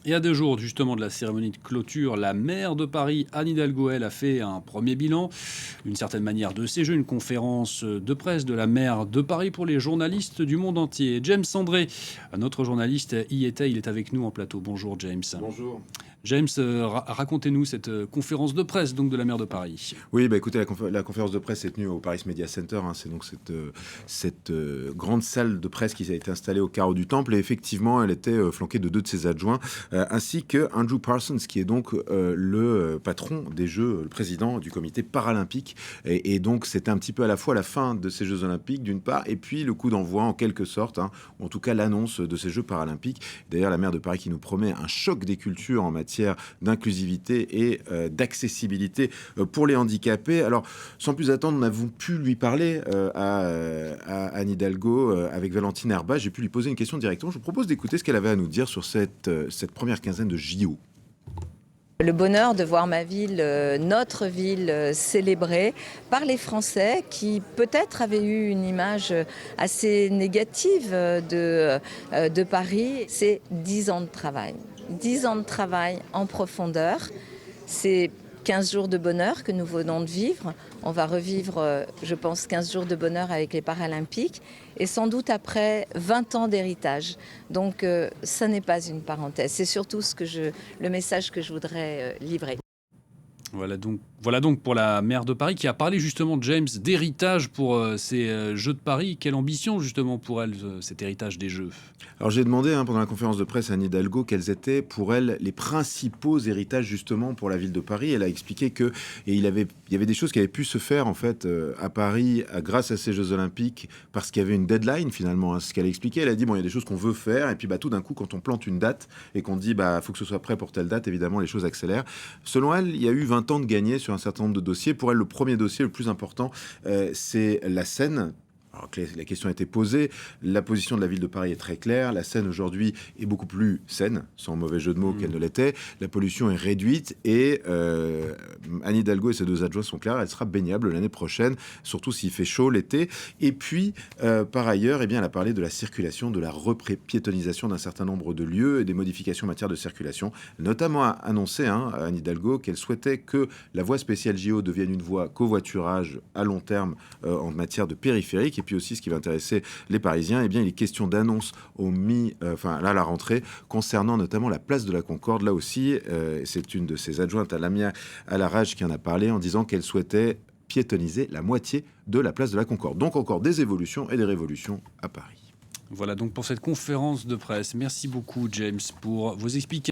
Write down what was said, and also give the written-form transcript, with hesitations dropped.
Et à 2 jours justement de la cérémonie de clôture, la maire de Paris, Anne Hidalgo, elle a fait un premier bilan, d'une certaine manière, de ces Jeux, une conférence de presse de la maire de Paris pour les journalistes du monde entier. James Sandré, un autre journaliste, y était, il est avec nous en plateau. Bonjour James. Bonjour. James, racontez-nous cette conférence de presse donc de la maire de Paris. Oui, bah écoutez, la conférence de presse est tenue au Paris Media Center. Hein, c'est donc cette grande salle de presse qui a été installée au carreau du Temple. Et effectivement, elle était flanquée de deux de ses adjoints, ainsi que Andrew Parsons, qui est donc le patron des Jeux, le président du comité paralympique. Et donc, c'était un petit peu à la fois la fin de ces Jeux olympiques, d'une part, et puis le coup d'envoi, en quelque sorte, hein, ou en tout cas l'annonce de ces Jeux paralympiques. D'ailleurs, la maire de Paris qui nous promet un choc des cultures en matière d'inclusivité et d'accessibilité pour les handicapés. Alors, sans plus attendre, nous avons pu lui parler à Anne Hidalgo avec Valentine Herba. J'ai pu lui poser une question directement. Je vous propose d'écouter ce qu'elle avait à nous dire sur cette première quinzaine de JO. Le bonheur de voir ma ville, notre ville, célébrée par les Français qui peut-être avaient eu une image assez négative de Paris. C'est 10 ans de travail. 10 ans de travail en profondeur. C'est 15 jours de bonheur que nous venons de vivre. On va revivre, je pense, 15 jours de bonheur avec les Paralympiques et sans doute après 20 ans d'héritage. Donc ça n'est pas une parenthèse. C'est surtout le message que je voudrais livrer. Voilà donc pour la maire de Paris qui a parlé justement, James, d'héritage pour ces Jeux de Paris. Quelle ambition justement pour elle, cet héritage des Jeux? Alors j'ai demandé pendant la conférence de presse à Anne Hidalgo quels étaient pour elle les principaux héritages justement pour la ville de Paris. Elle a expliqué que il y avait des choses qui avaient pu se faire en fait à Paris grâce à ces Jeux Olympiques parce qu'il y avait une deadline finalement. Hein, ce qu'elle a expliqué, elle a dit bon il y a des choses qu'on veut faire et puis tout d'un coup quand on plante une date et qu'on dit faut que ce soit prêt pour telle date, évidemment les choses accélèrent. Selon elle, il y a eu 20 ans de gagné sur un certain nombre de dossiers. Pour elle, le premier dossier le plus important, c'est la Seine. Alors que la question a été posée, la position de la ville de Paris est très claire. La Seine aujourd'hui est beaucoup plus saine, sans mauvais jeu de mots qu'elle ne l'était. La pollution est réduite et Anne Hidalgo et ses deux adjoints sont clairs, elle sera baignable l'année prochaine, surtout s'il fait chaud l'été. Et puis, par ailleurs, elle a parlé de la circulation, de la repiétonisation d'un certain nombre de lieux et des modifications en matière de circulation. Notamment a annoncé Anne Hidalgo qu'elle souhaitait que la voie spéciale JO devienne une voie covoiturage à long terme en matière de périphérique. Et puis aussi, ce qui va intéresser les Parisiens, il est question d'annonce à la rentrée, concernant notamment la place de la Concorde. Là aussi, c'est une de ses adjointes, Lamia Alarage, qui en a parlé en disant qu'elle souhaitait piétoniser la moitié de la place de la Concorde. Donc encore des évolutions et des révolutions à Paris. Voilà donc pour cette conférence de presse. Merci beaucoup, James, pour vos explications.